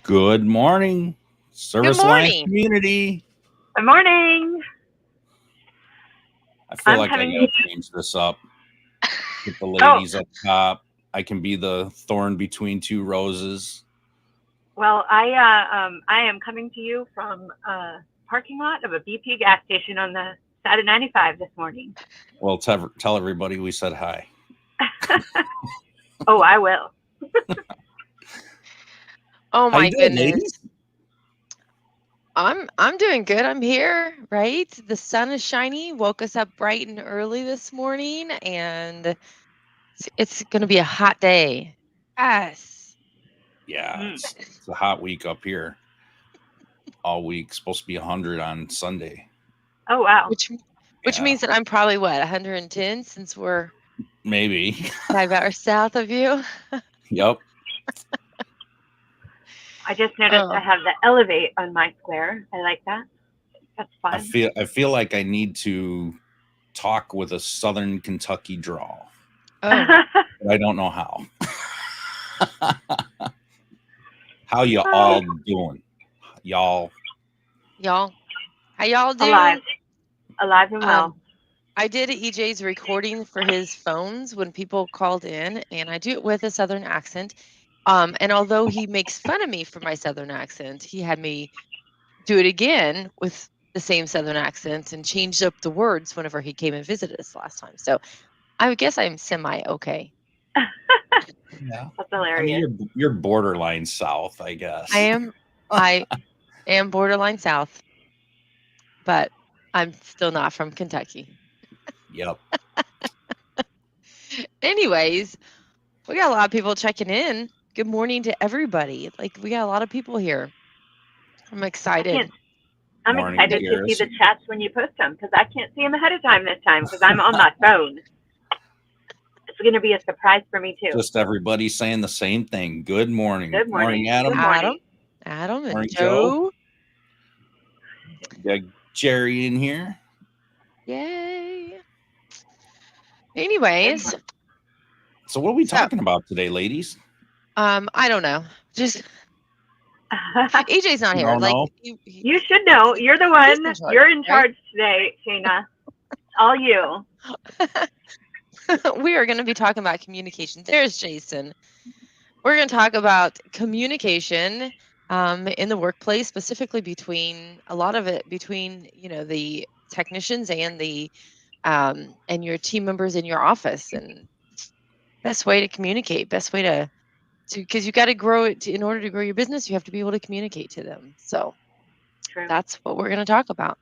Good morning, Good Service Line morning. community. Good morning. I feel I'm like I coming gotta to change this up. Put the Oh, ladies up top. I can be the thorn between two roses. well, I am coming to you from a parking lot of a BP gas station on the side of 95 this morning. Well, tell everybody we said hi. Oh, I will. Oh How my you doing, goodness. ladies? I'm doing good. I'm here, right? The sun is shiny. Woke us up bright and early this morning, and it's going to be a hot day. Yes. Yeah, Mm. it's a hot week up here. All week, supposed to be 100 on Sunday. Oh, wow. Which Yeah, means that I'm probably 110 since we're maybe. 5 hours south of you. Yep. I just noticed I Oh, have the elevate on my square. I like that. That's I fun. feel like I need to talk with a Southern Kentucky drawl, oh, but I don't know how. How you Oh, all doing, y'all? y'all. How y'all alive. doing? Alive and well. I did EJ's recording for his phones when people called in, and I do it with a Southern accent. And although he makes fun of me for my Southern accent, he had me do it again with the same Southern accent and changed up the words whenever he came and visited us last time. So I would guess I'm semi okay. Yeah. That's I hilarious. mean, you're borderline South, I I guess. am borderline South, but I'm still not from Kentucky. Yep. Anyways, we got a lot of people checking in. Good morning to everybody. Like, we got a lot of people here. I'm I excited. can't. I'm Morning, excited to see Garrison. the chats when you post them because I can't see them ahead of time this time because I'm on my phone. It's going to be a surprise for me too. Just everybody saying the same thing. Good morning. Good morning. Morning, Adam. Good morning. Adam and Morning, Joe. Joe. Got Jerry in here. Yay. Anyways, So what are we So- talking about today, ladies? I don't know. Just EJ's not here. No, Like no. You should know. You're the He's one. in charge, You're in right? charge today, Shayna. All you. We are going to be talking about communication. There's Jason. We're going to talk about communication in the workplace, specifically between a lot of it between the technicians and the and your team members in your office, and best way to communicate, best way to because you got to grow it in order to grow your business. You have to be able to communicate to them. So True. that's what we're going to talk about.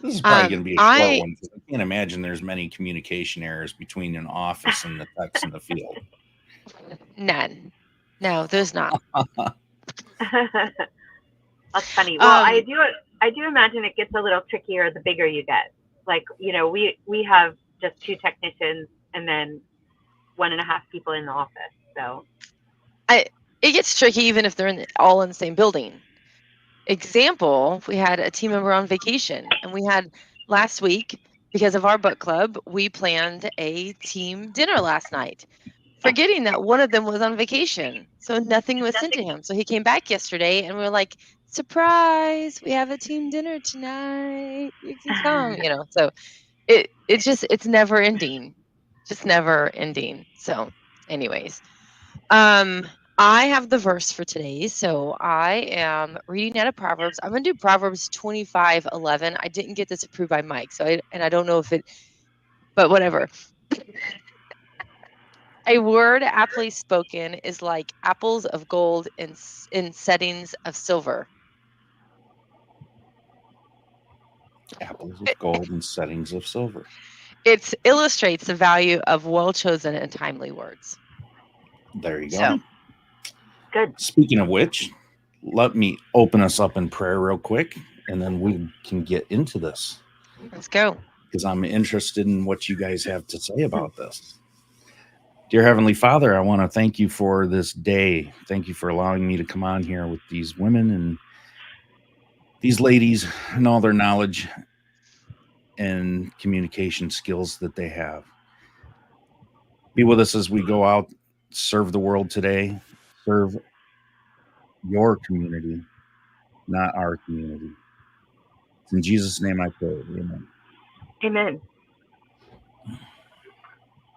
This is probably going to be a short one because I can't imagine there's many communication errors between an office and the techs in the field. None. No, there's not. That's funny. Well, I do imagine it gets a little trickier the bigger you get. Like, we have just 2 technicians and then 1.5 people in the office. So it gets tricky even if they're all in the same building. Example, we had a team member on vacation, and we had last week, because of our book club, we planned a team dinner last night, forgetting that one of them was on vacation. So nothing was sent to him. So he came back yesterday and we were like, surprise, we have a team dinner tonight. You can come, So it's never ending. Just never ending. So anyways, I have the verse for today. So I am reading out of Proverbs. I'm going to do Proverbs 25:11. I didn't get this approved by Mike. I don't know if but whatever. A word aptly spoken is like apples of gold in settings of silver. Apples of gold and settings of silver. It illustrates the value of well-chosen and timely words. There you go. So, good. Speaking of which, let me open us up in prayer real quick, and then we can get into this. Let's go. Because I'm interested in what you guys have to say about this. Dear Heavenly Father, I want to thank you for this day. Thank you for allowing me to come on here with these women and these ladies and all their knowledge and communication skills that they have. Be with us as we go out, serve the world today, serve your community, not our community. In Jesus' name I pray. Amen. Amen.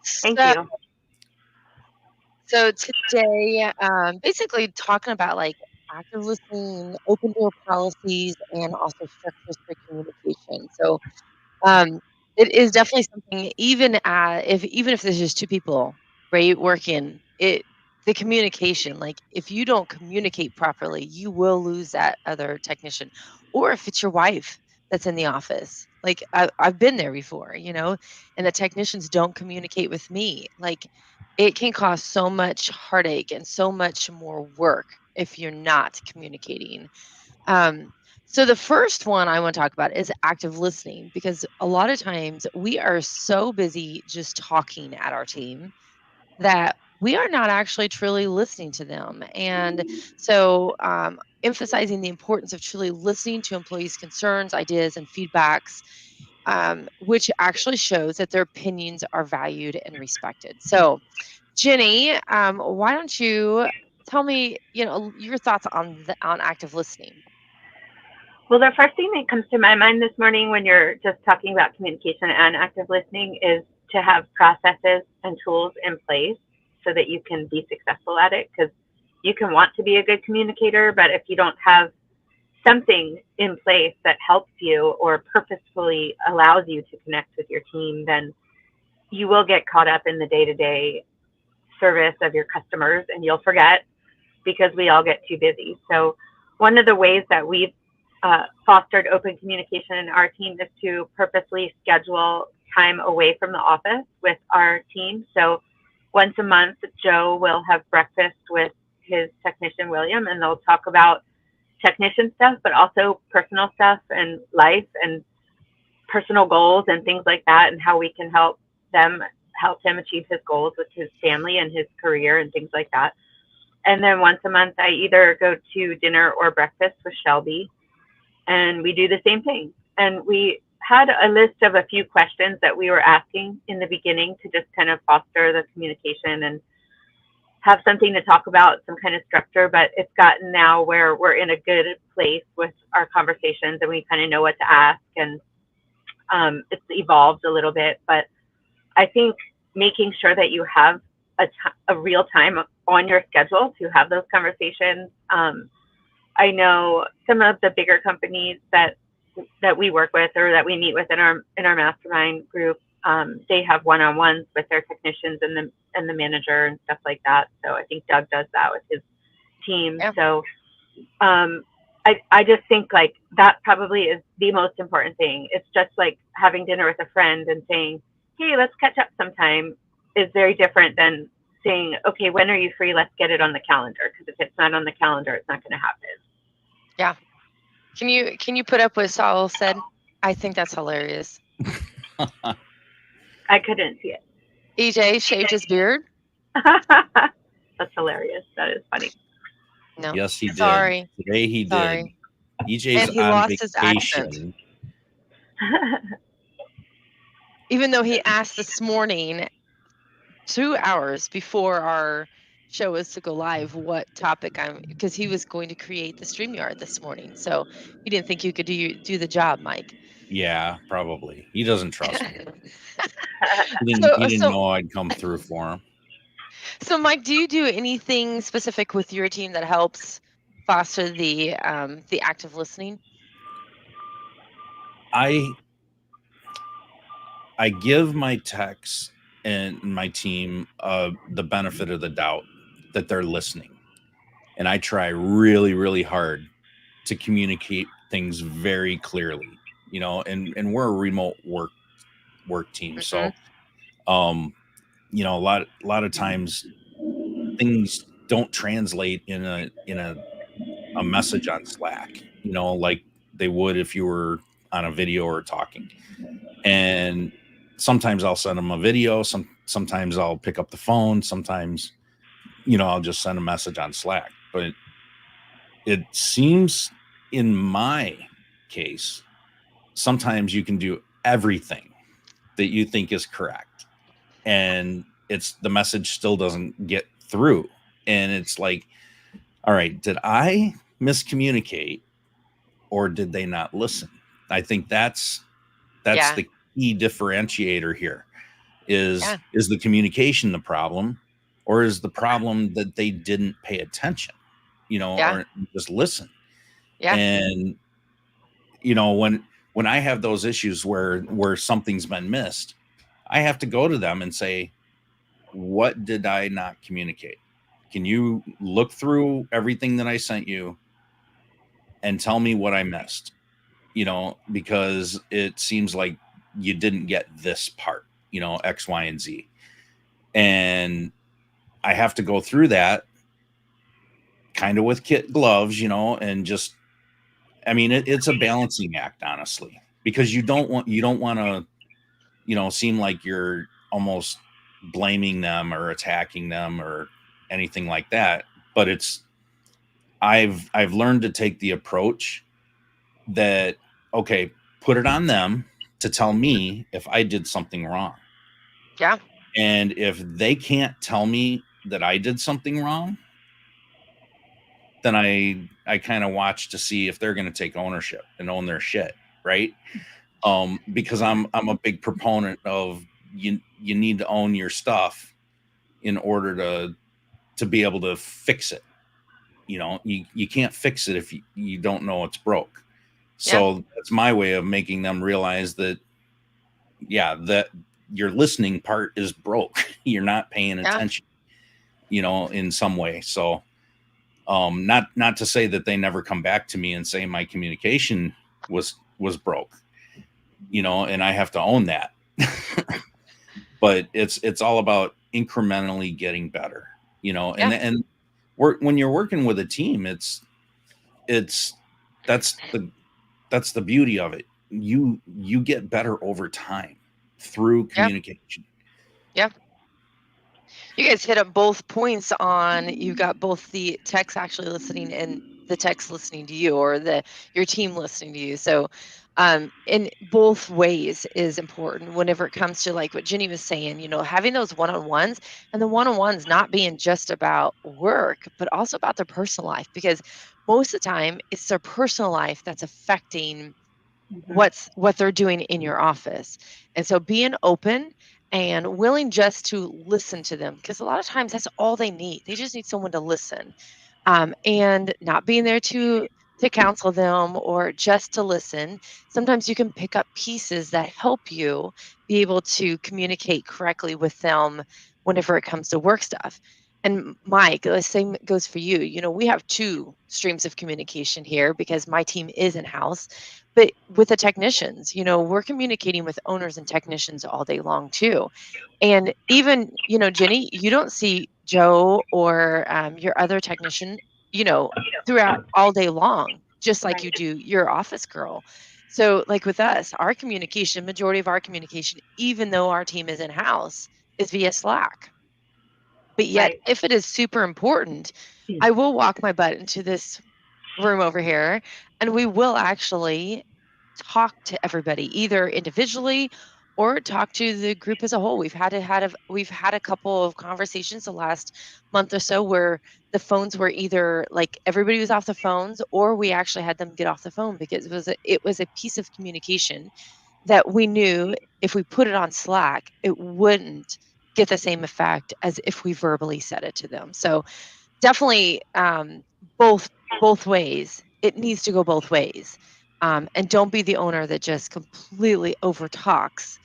Thank you. So today, basically talking about like active listening, open door policies, and also structures for communication. So um, it is definitely something, even if there's just two people, right, working, the communication, like if you don't communicate properly, you will lose that other technician. Or if it's your wife that's in the office, like I've been there before, and the technicians don't communicate with me. Like it can cause so much heartache and so much more work if you're not communicating. Um, so the first one I want to talk about is active listening, because a lot of times we are so busy just talking at our team that we are not actually truly listening to them. And so emphasizing the importance of truly listening to employees' concerns, ideas, and feedbacks, which actually shows that their opinions are valued and respected. So Ginny, why don't you tell me, your thoughts on active listening? Well, the first thing that comes to my mind this morning when you're just talking about communication and active listening is to have processes and tools in place so that you can be successful at it. Because you can want to be a good communicator, but if you don't have something in place that helps you or purposefully allows you to connect with your team, then you will get caught up in the day-to-day service of your customers and you'll forget because we all get too busy. So one of the ways that we've fostered open communication in our team is to purposely schedule time away from the office with our team. So once a month, Joe will have breakfast with his technician, William, and they'll talk about technician stuff, but also personal stuff and life and personal goals and things like that, and how we can help him achieve his goals with his family and his career and things like that. And then once a month, I either go to dinner or breakfast with Shelby, and we do the same thing. And we had a list of a few questions that we were asking in the beginning to just kind of foster the communication and have something to talk about, some kind of structure. But it's gotten now where we're in a good place with our conversations and we kind of know what to ask. And it's evolved a little bit. But I think making sure that you have a real time on your schedule to have those conversations. I know some of the bigger companies that we work with or that we meet with in our mastermind group, they have one-on-ones with their technicians and the manager and stuff like that. So I think Doug does that with his team. Yeah. So I just think like that probably is the most important thing. It's just like having dinner with a friend and saying, hey, let's catch up sometime, is very different than saying, okay, when are you free? Let's get it on the calendar. Because if it's not on the calendar, it's not going to happen. Yeah. Can you put up what Saul said? I think that's hilarious. I couldn't see it. EJ shaved his beard. That's hilarious. That is funny. No. Yes, he did. Sorry. Today he Sorry. did. EJ's and he on lost vacation. His accent. Even though he asked this morning, 2 hours before our show was to go live, what topic because he was going to create the StreamYard this morning. So he didn't think you could do the job, Mike. Yeah, probably. He doesn't trust me. He didn't know I'd come through for him. So Mike, do you do anything specific with your team that helps foster the active listening? I give my techs and my team the benefit of the doubt that they're listening. And I try really, really hard to communicate things very clearly, and we're a remote work team. Mm-hmm. So, a lot of times things don't translate in a message on Slack, like they would if you were on a video or talking. And sometimes I'll send them a video. Sometimes I'll pick up the phone. Sometimes, I'll just send a message on Slack. But it seems in my case, sometimes you can do everything that you think is correct, and the message still doesn't get through. And it's like, all right, did I miscommunicate or did they not listen? I think that's Yeah. the key differentiator here. Yeah. Is the communication the problem, or is the problem that they didn't pay attention, Yeah. or just listen? Yeah. And when I have those issues where something's been missed, I have to go to them and say, what did I not communicate? Can you look through everything that I sent you and tell me what I missed? Because it seems like you didn't get this part, X, Y, and Z. And I have to go through that kind of with kid gloves, and just, I mean, it's a balancing act, honestly, because you don't want to, seem like you're almost blaming them or attacking them or anything like that. But I've learned to take the approach that, okay, put it on them to tell me if I did something wrong. Yeah. And if they can't tell me that I did something wrong, then I kind of watch to see if they're going to take ownership and own their shit, right? Because I'm a big proponent of you need to own your stuff in order to be able to fix it. You can't fix it if you don't know it's broke. So that's my way of making them realize that, that your listening part is broke. You're not paying attention, in some way. So, not to say that they never come back to me and say my communication was broke, and I have to own that. But it's all about incrementally getting better, and when you're working with a team, that's the beauty of it. You get better over time through communication. Yep. You guys hit up both points on, you got both the techs actually listening and the techs listening to you, or your team listening to you. So in both ways is important whenever it comes to, like what Ginny was saying, having those one-on-ones, and the one-on-ones not being just about work, but also about their personal life, because most of the time it's their personal life that's affecting what they're doing in your office. And so being open and willing just to listen to them, because a lot of times that's all they need. They just need someone to listen, and not being there to counsel them or just to listen. Sometimes you can pick up pieces that help you be able to communicate correctly with them whenever it comes to work stuff. And Mike, the same goes for you. We have two streams of communication here because my team is in house. But with the technicians, we're communicating with owners and technicians all day long too. And even, Ginny, you don't see Joe or your other technician, throughout all day long, just like you do your office girl. So like with us, our communication, majority of our communication, even though our team is in house, is via Slack. But yet, if it is super important, I will walk my butt into this room over here, and we will actually talk to everybody, either individually or talk to the group as a whole. We've had a couple of conversations the last month or so where the phones were either like everybody was off the phones, or we actually had them get off the phone because it was a piece of communication that we knew if we put it on Slack, it wouldn't get the same effect as if we verbally said it to them. So definitely both ways. It needs to go both ways. And don't be the owner that just completely overtalks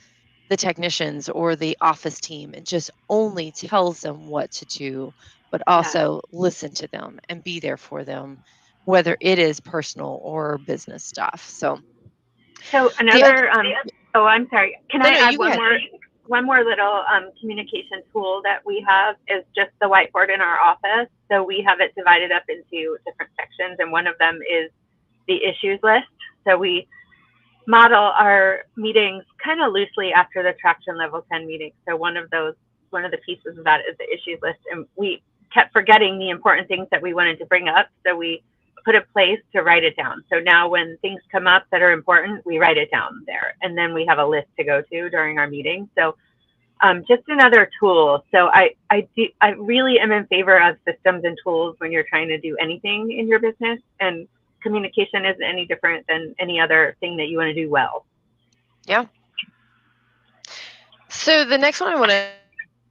the technicians or the office team and just only tells them what to do, but also listen to them and be there for them, whether it is personal or business stuff. So another, I'm sorry. Can I add one more little communication tool that we have is just the whiteboard in our office. So we have it divided up into different sections, and one of them is the issues list. So we model our meetings kind of loosely after the traction level 10 meeting. So one of the pieces of that is the issues list, and we kept forgetting the important things that we wanted to bring up. So we put a place to write it down. So now when things come up that are important, we write it down there, and then we have a list to go to during our meeting. So Just another tool. So I really am in favor of systems and tools when you're trying to do anything in your business, and communication isn't any different than any other thing that you want to do well. Yeah. So the next one I want to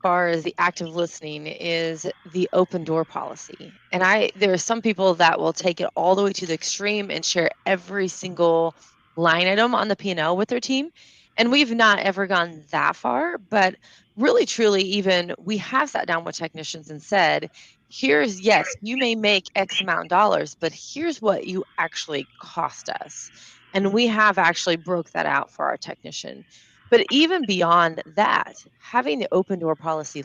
far as the active listening is the open door policy. And there are some people that will take it all the way to the extreme and share every single line item on the P&L with their team. And we've not ever gone that far, but really truly even we have sat down with technicians and said, here's, yes, you may make X amount of dollars, but here's what you actually cost us. And we have actually broke that out for our technician. But even beyond that, having the open door policy,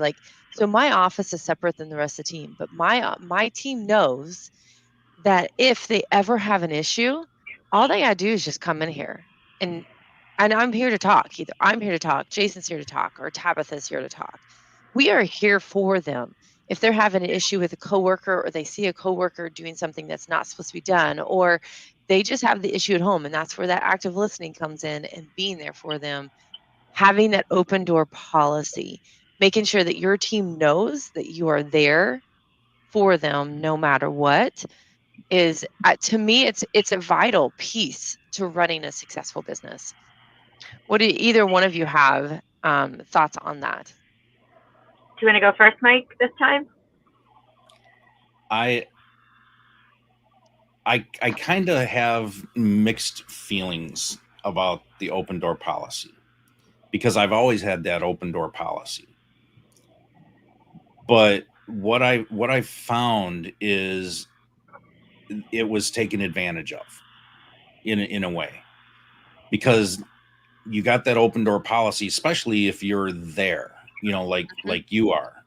so my office is separate than the rest of the team, but my team knows that if they ever have an issue, all they gotta do is just come in here, and I'm here to talk. Either I'm here to talk, Jason's here to talk, or Tabitha's here to talk. We are here for them. If they're having an issue with a coworker, or they see a coworker doing something that's not supposed to be done, or they just have the issue at home, and that's where that active listening comes in and being there for them. Having that open door policy, making sure that your team knows that you are there for them no matter what, is to me it's a vital piece to running a successful business. What do either one of you have thoughts on that? Do you want to go first, Mike, this time? I kind of have mixed feelings about the open door policy, because I've always had that open door policy. But what I found is it was taken advantage of in a way, because you got that open door policy, especially if you're there, like you are,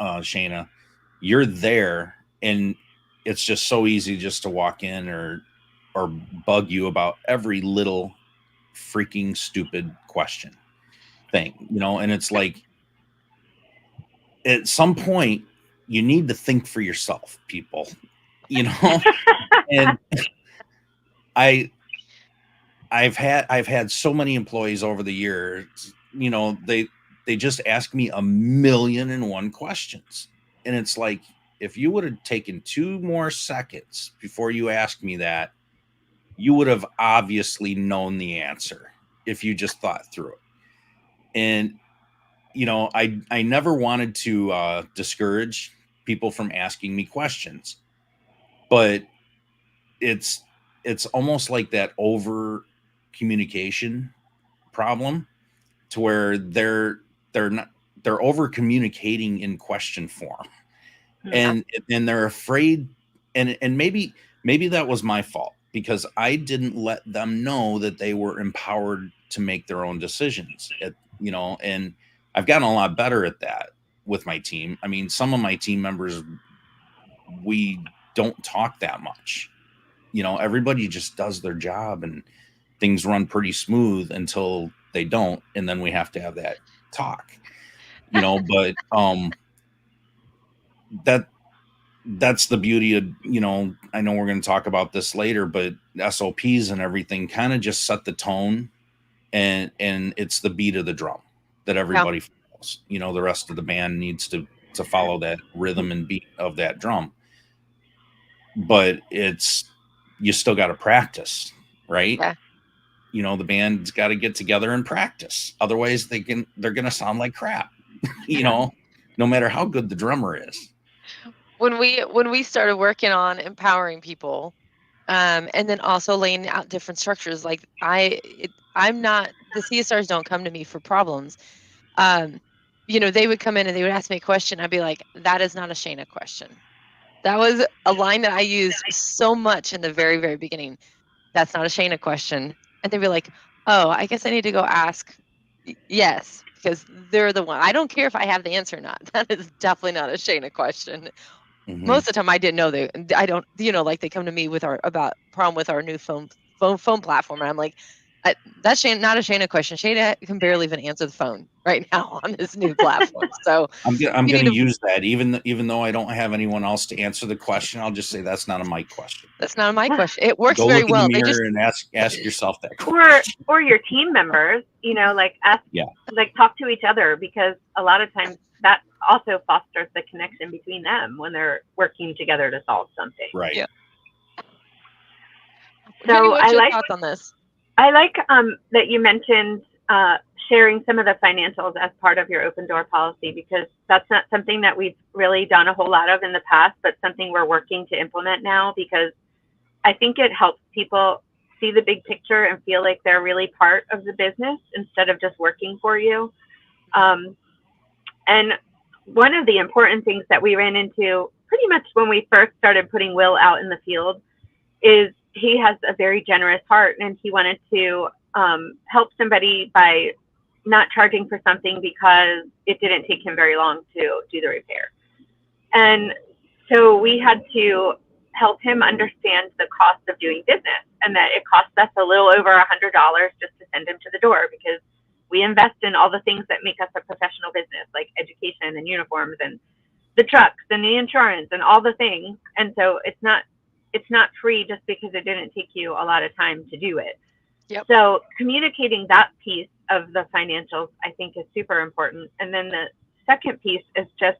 Shayna, you're there, and it's just so easy just to walk in or bug you about every little freaking stupid question thing, and it's like, at some point you need to think for yourself, people, and I've had so many employees over the years, they just ask me 1,000,001 questions, and it's like, if you would have taken 2 more seconds before you asked me that, you would have obviously known the answer if you just thought through it. And I never wanted to discourage people from asking me questions, but it's almost like that over communication problem, to where they're over communicating in question form, and they're afraid, and maybe that was my fault, because I didn't let them know that they were empowered to make their own decisions, and I've gotten a lot better at that with my team. I mean, some of my team members, we don't talk that much. Everybody just does their job, and things run pretty smooth until they don't, and then we have to have that talk. But that's the beauty of, I know we're going to talk about this later, but SOPs and everything kind of just set the tone, and it's the beat of the drum that everybody follows. The rest of the band needs to follow that rhythm and beat of that drum, but you still got to practice, right? Yeah. The band's got to get together and practice. Otherwise they're going to sound like crap, no matter how good the drummer is. When we started working on empowering people, and then also laying out different structures, like I'm not, the CSRs don't come to me for problems. They would come in and they would ask me a question. I'd be like, that is not a Shayna question. That was a line that I used so much in the very, very beginning. That's not a Shayna question. And they'd be like, oh, I guess I need to go ask. Yes, because they're the one. I don't care if I have the answer or not. That is definitely not a Shayna question. Mm-hmm. Most of the time I didn't know I don't, like they come to me with about problem with our new phone platform. And I'm like, That's not a Shayna question. Shayna can barely even answer the phone right now on this new platform. So I'm going to use that, even though I don't have anyone else to answer the question. I'll just say that's not a mic question. That's not a mic question. It works Go very look well. in the mirror and ask yourself that question. Or your team members, talk to each other, because a lot of times that also fosters the connection between them when they're working together to solve something. Right. Yeah. So Ginny, what's your thoughts on this? I like that you mentioned sharing some of the financials as part of your open door policy, because that's not something that we've really done a whole lot of in the past, but something we're working to implement now, because I think it helps people see the big picture and feel like they're really part of the business instead of just working for you. And one of the important things that we ran into pretty much when we first started putting Will out in the field is he has a very generous heart, and he wanted to help somebody by not charging for something because it didn't take him very long to do the repair. And so we had to help him understand the cost of doing business, and that it costs us a little over $100 just to send him to the door, because we invest in all the things that make us a professional business, like education and uniforms and the trucks and the insurance and all the things. And so it's not free just because it didn't take you a lot of time to do it. Yep. So communicating that piece of the financials, I think, is super important. And then the second piece is just,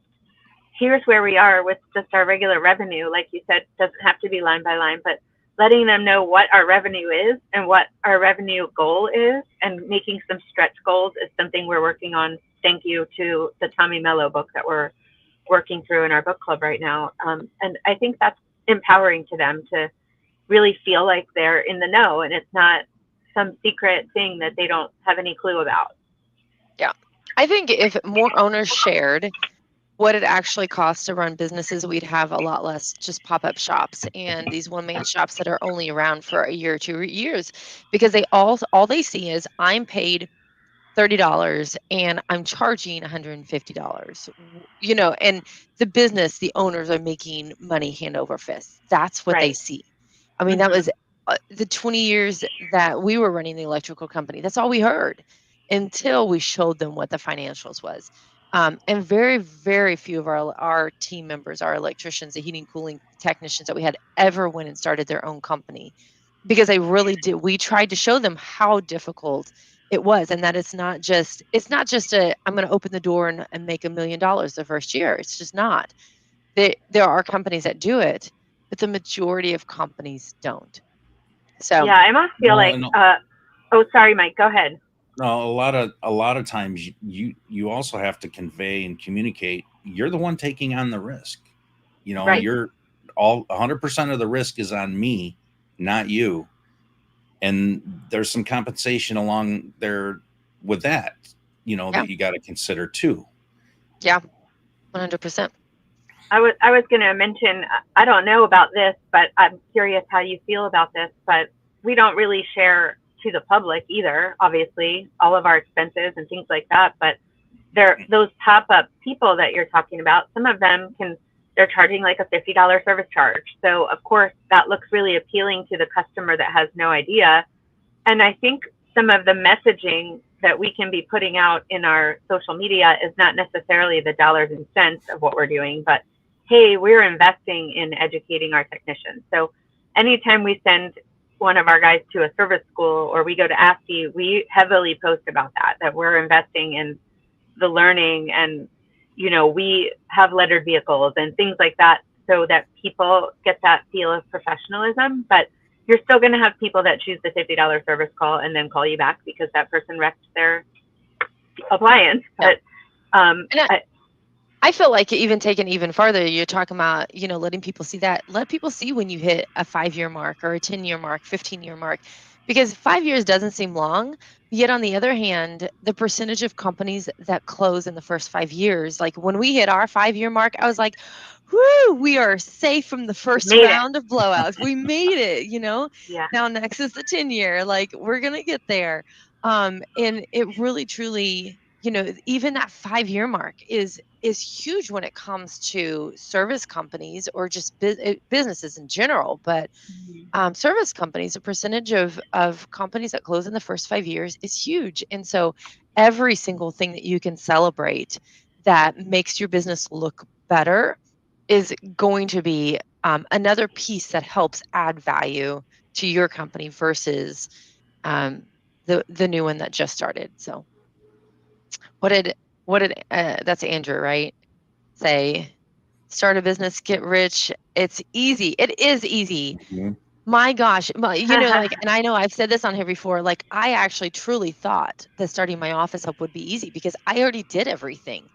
here's where we are with just our regular revenue. Like you said, doesn't have to be line by line, but letting them know what our revenue is and what our revenue goal is, and making some stretch goals is something we're working on. Thank you to the Tommy Mello book that we're working through in our book club right now. And I think that's empowering to them to really feel like they're in the know, and it's not some secret thing that they don't have any clue about. Yeah. I think if more owners shared what it actually costs to run businesses, we'd have a lot less just pop-up shops and these one-man shops that are only around for a year or 2 years, because they all they see is, I'm paid $30 and I'm charging $150, and the business, the owners are making money hand over fist. That's what they see. I mean, that was the 20 years that we were running the electrical company. That's all we heard until we showed them what the financials was. And very, very few of our team members, our electricians, the heating, cooling technicians that we had, ever went and started their own company, because they really did. We tried to show them how difficult it was, and that it's not just I'm going to open the door and make $1 million the first year. It's just not. There are companies that do it, but the majority of companies don't. So yeah, I must feel oh, sorry, Mike, go ahead. No, a lot of times you also have to convey and communicate. You're the one taking on the risk. You're all 100% of the risk is on me, not you. And there's some compensation along there with that, that you got to consider too. Yeah, 100%. I was going to mention, I don't know about this, but I'm curious how you feel about this, but we don't really share to the public either, obviously, all of our expenses and things like that. But those pop-up people that you're talking about, some of them they're charging like a $50 service charge. So of course that looks really appealing to the customer that has no idea. And I think some of the messaging that we can be putting out in our social media is not necessarily the dollars and cents of what we're doing, but hey, we're investing in educating our technicians. So anytime we send one of our guys to a service school or we go to ASCII, we heavily post about that we're investing in the learning, and we have lettered vehicles and things like that, so that people get that feel of professionalism. But you're still going to have people that choose the $50 service call and then call you back because that person wrecked their appliance. But I feel like even taken even farther, you're talking about, letting people see that. Let people see when you hit a 5-year mark or a 10-year mark, 15-year mark, because 5 years doesn't seem long. Yet on the other hand, the percentage of companies that close in the first 5 years, like when we hit our 5-year mark, I was like, whoo, we are safe from the first round of blowouts. We made it, Yeah. Now next is the 10-year, like we're going to get there. And it really, truly even that 5-year mark is huge when it comes to service companies or just businesses in general. But service companies, the percentage of companies that close in the first 5 years is huge. And so every single thing that you can celebrate that makes your business look better is going to be another piece that helps add value to your company versus the new one that just started. So what did that's Andrew, right? Say, start a business, get rich. It's easy. It is easy. Mm-hmm. My gosh, and I know I've said this on here before, like I actually truly thought that starting my office up would be easy because I already did everything.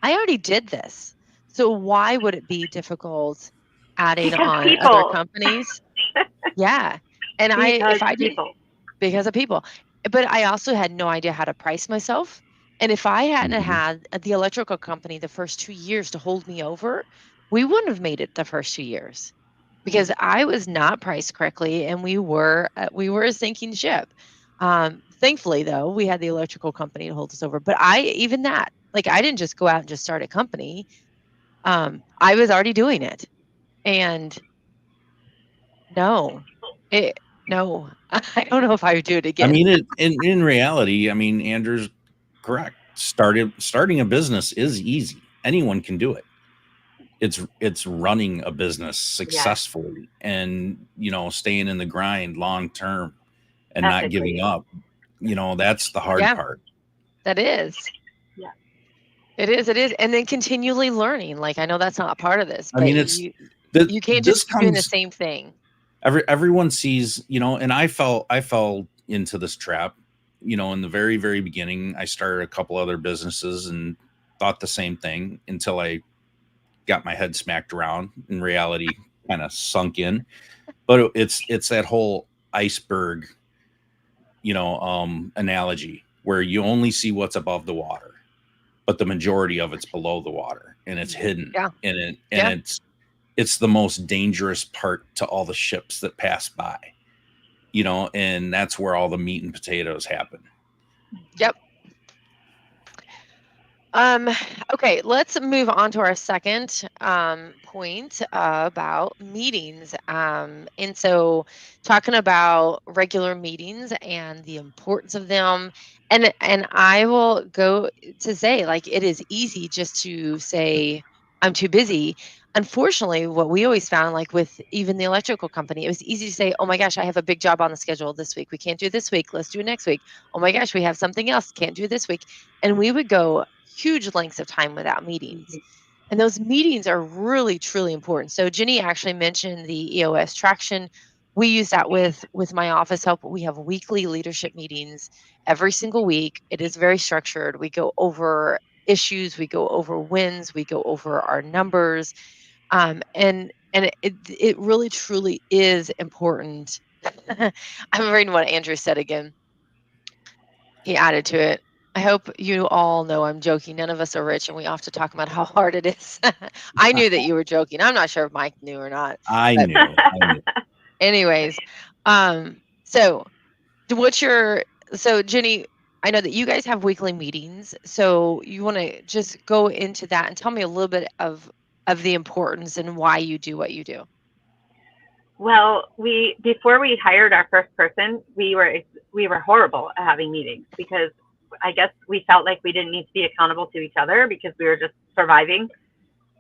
I already did this. So why would it be difficult adding Because on other people. companies? Yeah. And Because people. because of people. But I also had no idea how to price myself. And if I hadn't Mm-hmm. had the electrical company the first 2 years to hold me over, we wouldn't have made it the first 2 years because I was not priced correctly and we were a sinking ship. Thankfully though, we had the electrical company to hold us over. But I didn't just go out and just start a company. I was already doing it. And no, no, I don't know if I would do it I again. mean, in reality, I mean, Andrew's correct. Starting a business is easy. Anyone can do it. It's running a business successfully and staying in the grind long term and not giving up. That's the hard part. That is. Yeah. It is. And then continually learning. Like I know that's not part of this, I but mean, you can't just keep doing the same thing. Everyone sees, and I fell into this trap, in the very, very beginning. I started a couple other businesses and thought the same thing until I got my head smacked around and reality kind of sunk in. But it's that whole iceberg, analogy where you only see what's above the water, but the majority of it's below the water and it's hidden. Yeah. And it's the most dangerous part to all the ships that pass by, and that's where all the meat and potatoes happen. Yep. Okay, let's move on to our second point about meetings. And so talking about regular meetings and the importance of them. And I will go to say, like, it is easy just to say, I'm too busy. Unfortunately, what we always found, like with even the electrical company, it was easy to say, oh my gosh, I have a big job on the schedule this week. We can't do it this week. Let's do it next week. Oh my gosh, we have something else. Can't do it this week. And we would go huge lengths of time without meetings. And those meetings are really, truly important. So Ginny actually mentioned the EOS traction. We use that with my office help. We have weekly leadership meetings every single week. It is very structured. We go over issues, we go over wins, we go over our numbers. And it really, truly is important. I'm reading what Andrew said again. He added to it. I hope you all know I'm joking. None of us are rich, and we often talk about how hard it is. I knew that you were joking. I'm not sure if Mike knew or not. I knew. Anyways, so Ginny, I know that you guys have weekly meetings. So you want to just go into that and tell me a little bit of the importance and why you do what you do. Well, before we hired our first person, we were horrible at having meetings because I guess we felt like we didn't need to be accountable to each other because we were just surviving.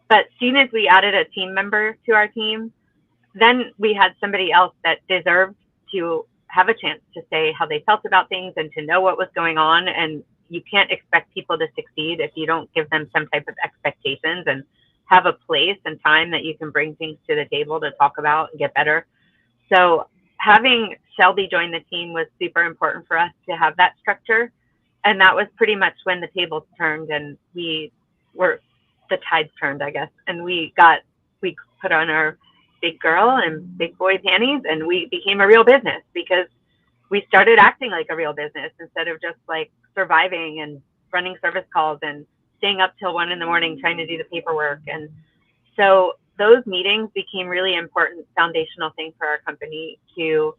But soon as we added a team member to our team, then we had somebody else that deserved to have a chance to say how they felt about things and to know what was going on. And you can't expect people to succeed if you don't give them some type of expectations and have a place and time that you can bring things to the table to talk about and get better. So having Shelby join the team was super important for us to have that structure. And that was pretty much when the tables turned and the tides turned, I guess. And we put on our big girl and big boy panties and we became a real business because we started acting like a real business instead of just like surviving and running service calls and staying up till 1 a.m. trying to do the paperwork. And so those meetings became really important foundational thing for our company to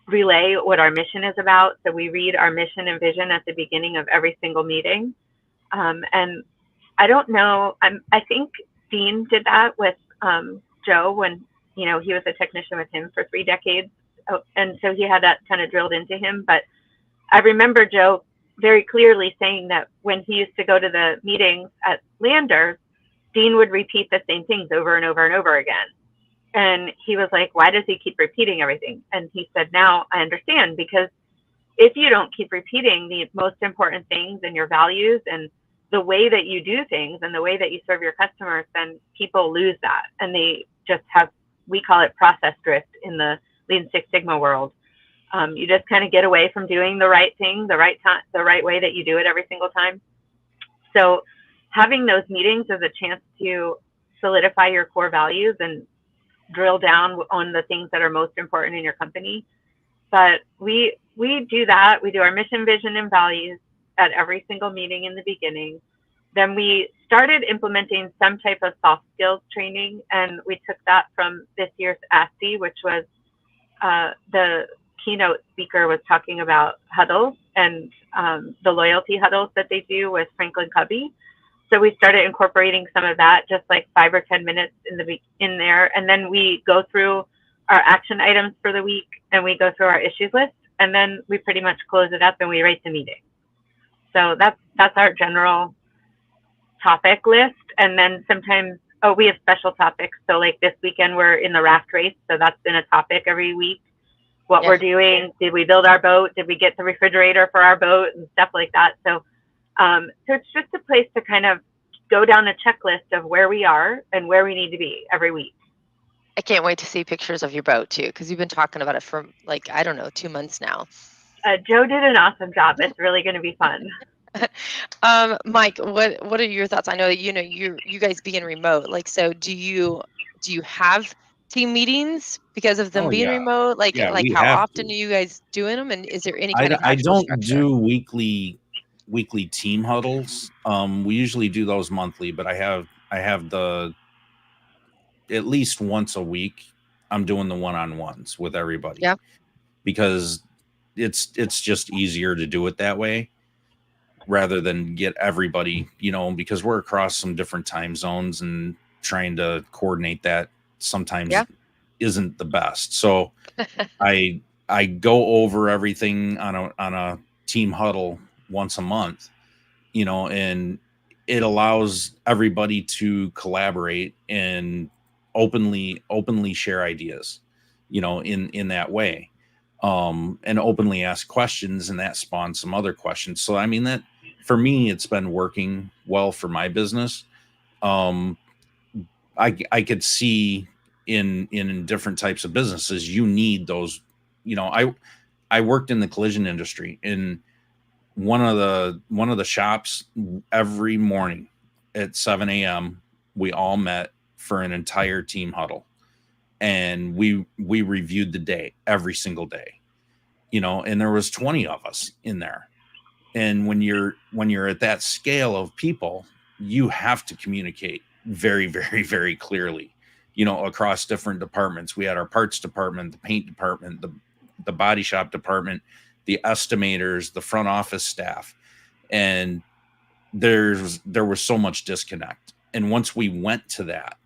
relay what our mission is about. So we read our mission and vision at the beginning of every single meeting. And I don't know, I think Dean did that with Joe when, he was a technician with him for 3 decades. And so he had that kind of drilled into him. But I remember Joe very clearly saying that when he used to go to the meetings at Landers, Dean would repeat the same things over and over and over again. And he was like, why does he keep repeating everything? And he said, now I understand, because if you don't keep repeating the most important things and your values and the way that you do things and the way that you serve your customers, then people lose that. And they just have, we call it process drift in the Lean Six Sigma world. You just kind of get away from doing the right thing, the right time, the right way that you do it every single time. So having those meetings is a chance to solidify your core values and drill down on the things that are most important in your company. But we do that. We do our mission, vision, and values at every single meeting in the beginning. Then we started implementing some type of soft skills training, and we took that from this year's ASCII, which was the keynote speaker was talking about huddles and the loyalty huddles that they do with Franklin Covey. So we started incorporating some of that, just like 5 or 10 minutes in there. And then we go through our action items for the week, and we go through our issues list, and then we pretty much close it up and we rate the meeting. So that's our general topic list. And then sometimes, we have special topics. So like this weekend, we're in the raft race. So that's been a topic every week. What we're doing, did we build our boat? Did we get the refrigerator for our boat and stuff like that? So it's just a place to kind of go down a checklist of where we are and where we need to be every week. I can't wait to see pictures of your boat too, because you've been talking about it for 2 months now. Joe did an awesome job. It's really going to be fun. Mike, what are your thoughts? I know that you guys being remote. So do you have team meetings because of them being remote? How often are you guys doing them? And is there any kind of actual structure? I don't do weekly team huddles. We usually do those monthly, but I have the at least once a week I'm doing the one-on-ones with everybody. Yeah. Because it's just easier to do it that way rather than get everybody, because we're across some different time zones, and trying to coordinate that sometimes isn't the best. So I go over everything on a team huddle once a month, and it allows everybody to collaborate and openly share ideas, in that way, and openly ask questions, and that spawns some other questions. So, I mean, that for me, it's been working well for my business. I could see in different types of businesses, you need those, I worked in the collision industry, and one of the shops, every morning at 7 a.m. we all met for an entire team huddle, and we reviewed the day every single day, and there was 20 of us in there. And when you're at that scale of people, you have to communicate very, very, very clearly, across different departments. We had our parts department, the paint department, the body shop department, the estimators, the front office staff, and there was so much disconnect. And once we went to that,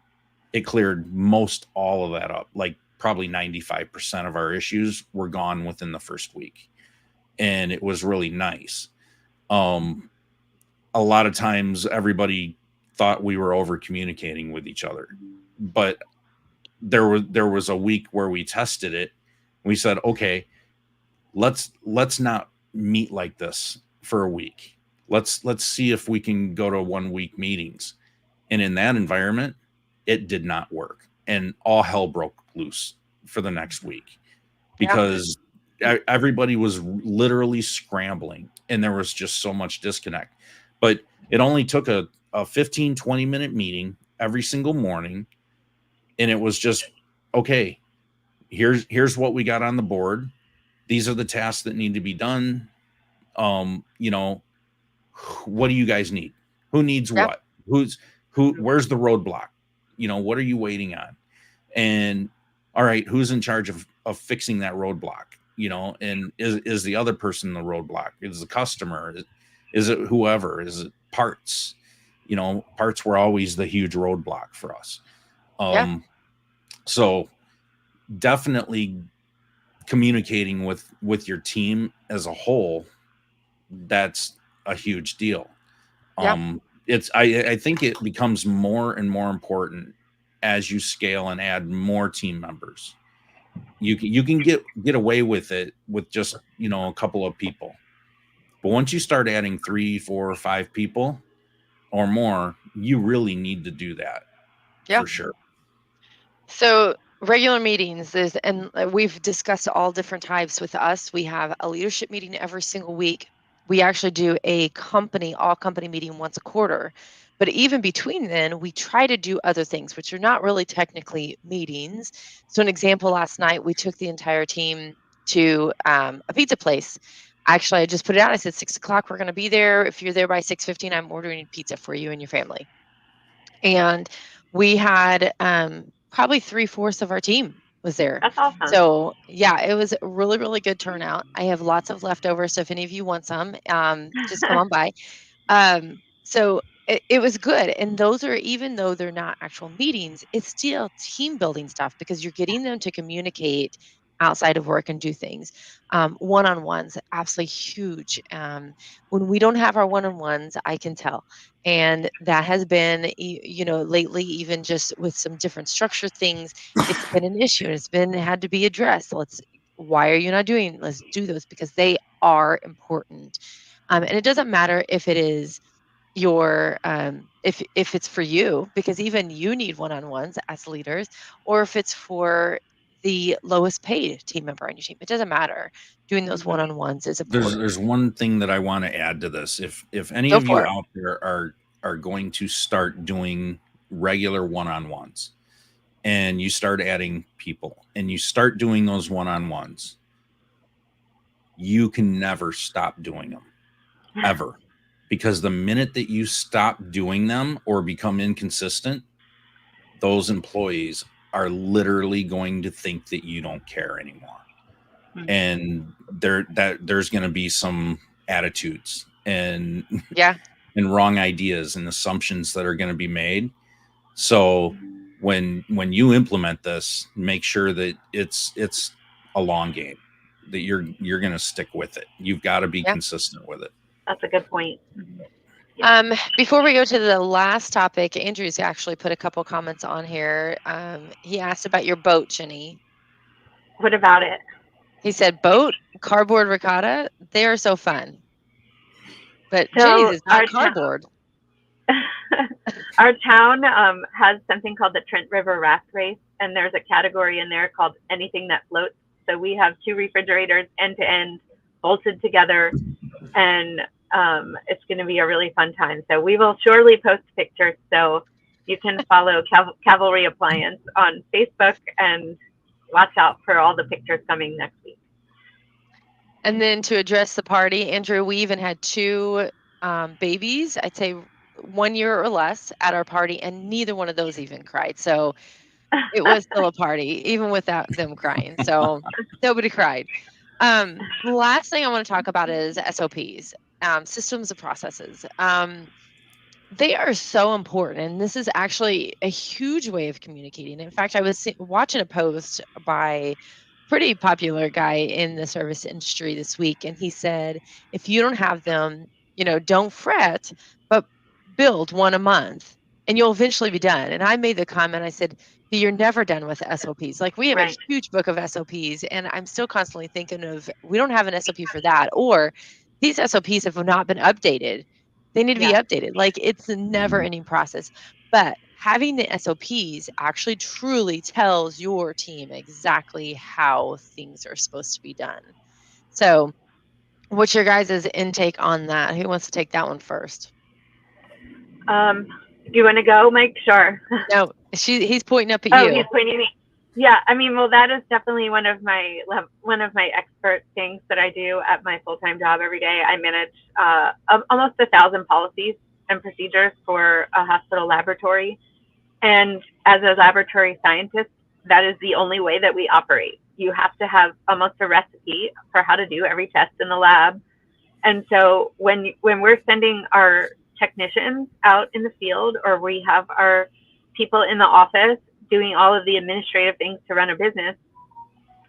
it cleared most all of that up. Like probably 95% of our issues were gone within the first week, and it was really nice. A lot of times everybody thought we were over communicating with each other, but there was a week where we tested it. We said, okay, let's not meet like this for a week. Let's see if we can go to 1 week meetings. And in that environment, it did not work, and all hell broke loose for the next week, because everybody was literally scrambling, and there was just so much disconnect. But it only took a 15-20 minute meeting every single morning, and it was just, okay, here's what we got on the board. These are the tasks that need to be done. What do you guys need? Who needs what? Where's the roadblock? What are you waiting on? And all right, who's in charge of fixing that roadblock? and is the other person the roadblock? Is the customer? Is it whoever? Is it parts? Parts were always the huge roadblock for us. So definitely communicating with your team as a whole, that's a huge deal. I think it becomes more and more important as you scale and add more team members. You can get away with it with just a couple of people, but once you start adding 3, 4, or 5 people or more, you really need to do that for sure. So regular meetings and we've discussed all different types with us. We have a leadership meeting every single week. We actually do a all company meeting once a quarter. But even between then, we try to do other things, which are not really technically meetings. So an example, last night, we took the entire team to a pizza place. Actually, I just put it out. I said, 6 o'clock, we're going to be there. If you're there by 6:15, I'm ordering pizza for you and your family. And we had probably 3/4 of our team was there. That's awesome. So yeah, it was a really, really good turnout. I have lots of leftovers. So if any of you want some, just come on by. So it was good. And those are, even though they're not actual meetings, it's still team building stuff because you're getting them to communicate outside of work and do things. One-on-ones, absolutely huge. When we don't have our one-on-ones, I can tell. And that has been, lately, even just with some different structure things, it's been an issue. Had to be addressed. Why are you not doing? Let's do those because they are important. And it doesn't matter if it is your if it's for you, because even you need one-on-ones as leaders, or if it's for the lowest paid team member on your team. It doesn't matter. Doing those one-on-ones is important. There's one thing that I want to add to this. If any of you out there are going to start doing regular one-on-ones, and you start adding people and you start doing those one-on-ones, you can never stop doing them ever. Because the minute that you stop doing them or become inconsistent, those employees are literally going to think that you don't care anymore. And there's going to be some attitudes and wrong ideas and assumptions that are going to be made. So when you implement this, make sure that it's a long game, that you're going to stick with it. You've got to be consistent with it. That's a good point. Before we go to the last topic, Andrew's actually put a couple comments on here. He asked about your boat, Ginny. What about it? He said, boat, cardboard ricotta, they are so fun. But Ginny's is not cardboard. Our town has something called the Trent River Raft Race, and there's a category in there called anything that floats. So we have 2 refrigerators end to end bolted together, and it's going to be a really fun time. So we will surely post pictures. So you can follow Cavalry Appliance on Facebook and watch out for all the pictures coming next week. And then to address the party, Andrew, we even had 2 babies, I'd say 1 year or less, at our party, and neither one of those even cried. So it was still a party, even without them crying. So nobody cried. The last thing I want to talk about is SOPs, systems of processes. They are so important, and this is actually a huge way of communicating. In fact, I was watching a post by pretty popular guy in the service industry this week, and he said, if you don't have them, don't fret, but build one a month and you'll eventually be done. And I made the comment, I said, you're never done with SOPs. Like, we have a huge book of SOPs, and I'm still constantly thinking of, we don't have an SOP for that, or these SOPs have not been updated. They need to be updated. Like, it's a never ending process. But having the SOPs actually truly tells your team exactly how things are supposed to be done. So what's your guys' intake on that? Who wants to take that one first? Do you want to go, Mike? Sure. No, he's pointing up at you. Oh, he's pointing at me. Yeah, I mean, well, that is definitely one of my expert things that I do at my full-time job every day. I manage almost 1,000 policies and procedures for a hospital laboratory. And as a laboratory scientist, that is the only way that we operate. you have to have almost a recipe for how to do every test in the lab. And so when we're sending our technicians out in the field, or we have our people in the office doing all of the administrative things to run a business,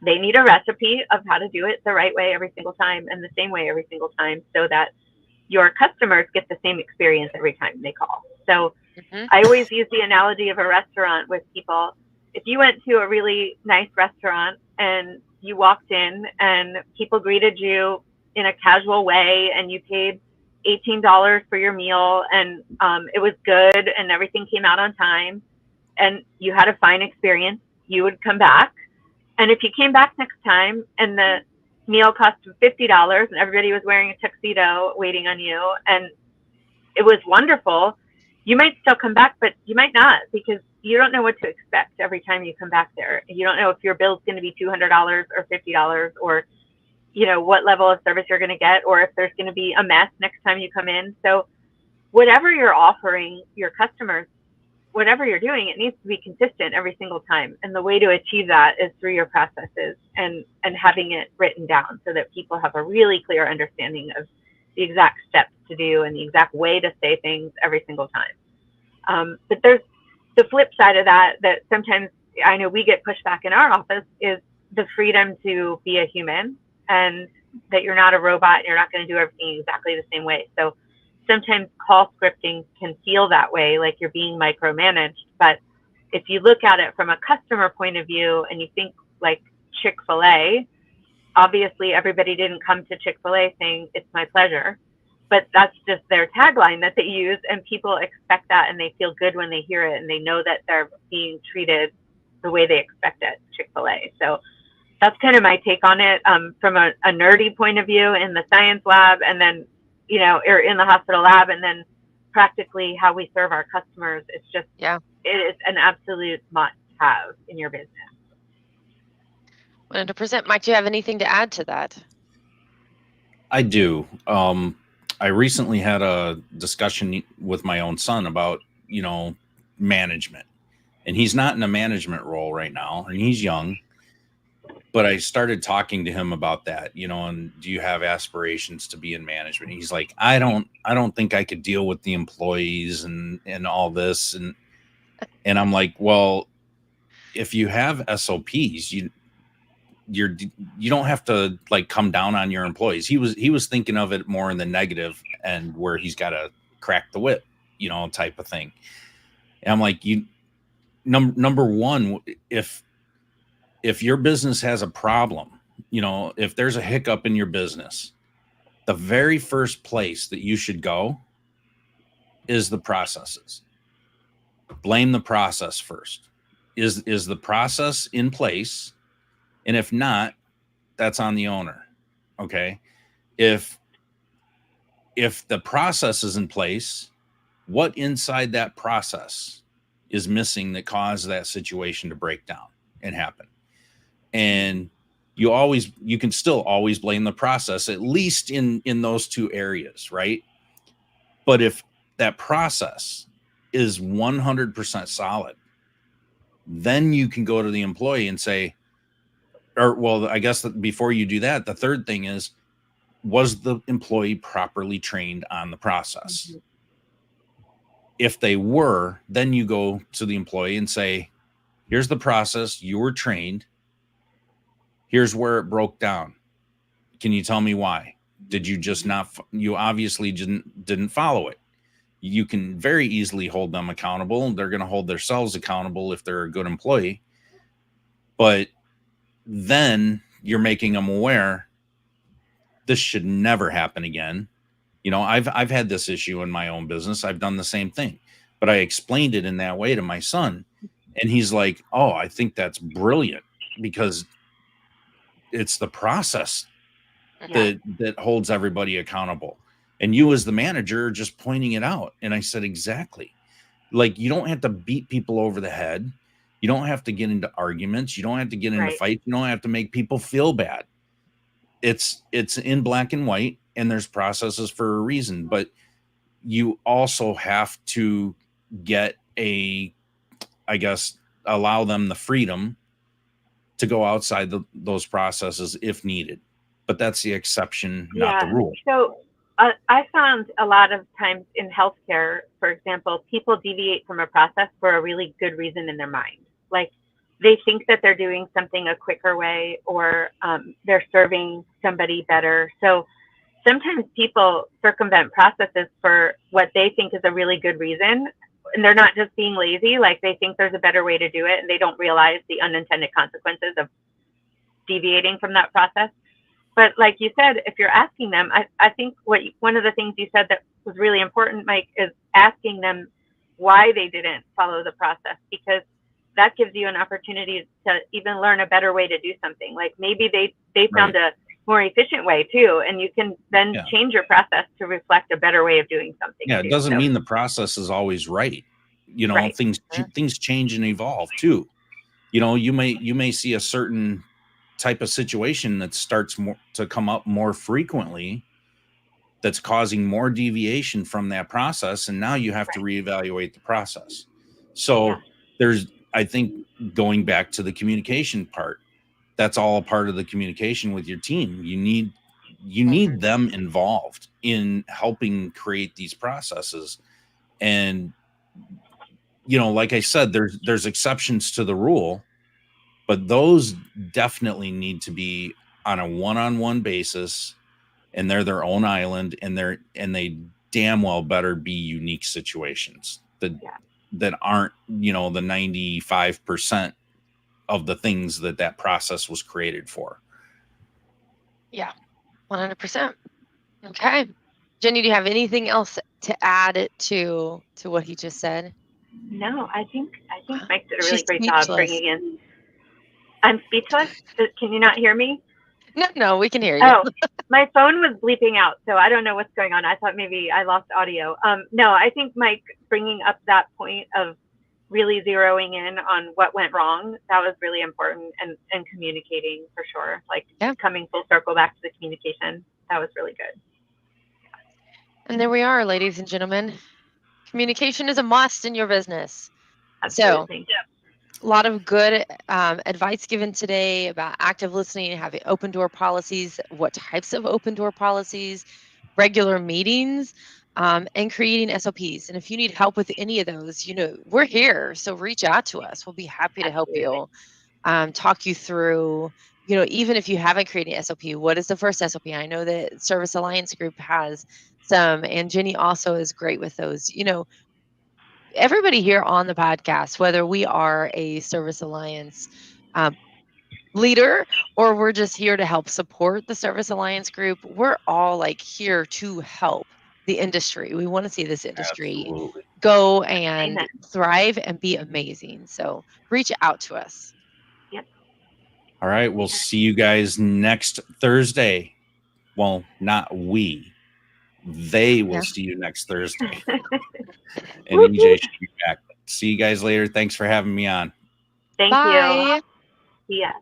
they need a recipe of how to do it the right way every single time and the same way every single time, so that your customers get the same experience every time they call. So I always use the analogy of a restaurant with people. If you went to a really nice restaurant and you walked in and people greeted you in a casual way and you paid $18 for your meal, and it was good and everything came out on time and you had a fine experience, you would come back. And if you came back next time and the meal cost $50 and everybody was wearing a tuxedo waiting on you and it was wonderful, you might still come back, but you might not, because you don't know what to expect every time you come back there. You don't know if your bill's going to be $200 or $50, or what level of service you're going to get, or if there's going to be a mess next time you come in. So whatever you're offering your customers, whatever you're doing, it needs to be consistent every single time. And the way to achieve that is through your processes and having it written down, so that people have a really clear understanding of the exact steps to do and the exact way to say things every single time. But there's the flip side of that sometimes I know we get pushback in our office, is the freedom to be a human, and that you're not a robot and you're not going to do everything exactly the same way. So sometimes call scripting can feel that way, like you're being micromanaged. But if you look at it from a customer point of view and you think like Chick-fil-A, obviously everybody didn't come to Chick-fil-A saying, "It's my pleasure," but that's just their tagline that they use, and people expect that and they feel good when they hear it and they know that they're being treated the way they expect at Chick-fil-A. So that's kind of my take on it, from a nerdy point of view in the science lab, and then or in the hospital lab, and then practically how we serve our customers. It's just, it is an absolute must-have in your business. 100%. Mike, do you have anything to add to that? I do. I recently had a discussion with my own son about, management, and he's not in a management role right now, and he's young. But I started talking to him about that, and do you have aspirations to be in management? He's like, I don't think I could deal with the employees and all this. And I'm like, well, if you have SOPs, you don't have to like come down on your employees. He was thinking of it more in the negative end, where he's got to crack the whip, type of thing. And I'm like, number one, if your business has a problem, if there's a hiccup in your business, the very first place that you should go is the processes. Blame the process first. Is the process in place? And if not, that's on the owner. Okay. If the process is in place, what inside that process is missing that caused that situation to break down and happen? And you can still always blame the process, at least in those two areas, right? But if that process is 100% solid, then you can go to the employee and say, I guess that before you do that, the third thing is, was the employee properly trained on the process? Mm-hmm. If they were, then you go to the employee and say, here's the process, you were trained. Here's where it broke down. Can you tell me why? Did you just not? You obviously didn't follow it. You can very easily hold them accountable. They're going to hold themselves accountable if they're a good employee. But then you're making them aware this should never happen again. I've had this issue in my own business. I've done the same thing, but I explained it in that way to my son, and he's like, "Oh, I think that's brilliant, because it's the process that holds everybody accountable. And you as the manager are just pointing it out." And I said, exactly. Like, you don't have to beat people over the head. You don't have to get into arguments. You don't have to get into fights. You don't have to make people feel bad. It's in black and white, and there's processes for a reason. But you also have to get allow them the freedom to go outside those processes if needed. But that's the exception, not the rule. So I found a lot of times in healthcare, for example, people deviate from a process for a really good reason in their mind. Like they think that they're doing something a quicker way, or they're serving somebody better. So sometimes people circumvent processes for what they think is a really good reason. And they're not just being lazy, like they think there's a better way to do it, and they don't realize the unintended consequences of deviating from that process. But like you said, if you're asking them, I think one of the things you said that was really important, Mike, is asking them why they didn't follow the process, because that gives you an opportunity to even learn a better way to do something. Like maybe they found a more efficient way too, and you can then change your process to reflect a better way of doing something. Yeah, it doesn't mean the process is always right. Things change and evolve too. You may see a certain type of situation that starts to come up more frequently, that's causing more deviation from that process, and now you have to reevaluate the process. So I think going back to the communication part, that's all a part of the communication with your team. You need them involved in helping create these processes. And like I said, there's exceptions to the rule, but those definitely need to be on a one-on-one basis, and they're their own island, and they damn well better be unique situations that aren't, the 95% of the things that process was created for. Yeah, 100%. Okay. Jenny, do you have anything else to add to what he just said? No, I think Mike did a really great job bringing in. I'm speechless. Can you not hear me? No, we can hear you. Oh, my phone was bleeping out, so I don't know what's going on. I thought maybe I lost audio. No, I think Mike bringing up that point of really zeroing in on what went wrong, that was really important, and communicating for sure. Like coming full circle back to the communication, that was really good. And there we are, ladies and gentlemen. Communication is a must in your business. Absolutely. So, a lot of good advice given today about active listening, having open door policies, what types of open door policies, regular meetings, and creating SOPs. And if you need help with any of those, we're here. So reach out to us. We'll be happy to help you, talk you through, even if you haven't created an SOP, what is the first SOP? I know that Service Alliance Group has some, and Ginny also is great with those. Everybody here on the podcast, whether we are a Service Alliance leader or we're just here to help support the Service Alliance Group, we're all here to help the industry. We want to see this industry go and thrive and be amazing. So reach out to us. Yep. All right. We'll see you guys next Thursday. Well, not we. They will see you next Thursday. And EJ should be back. See you guys later. Thanks for having me on. Thank you. See ya.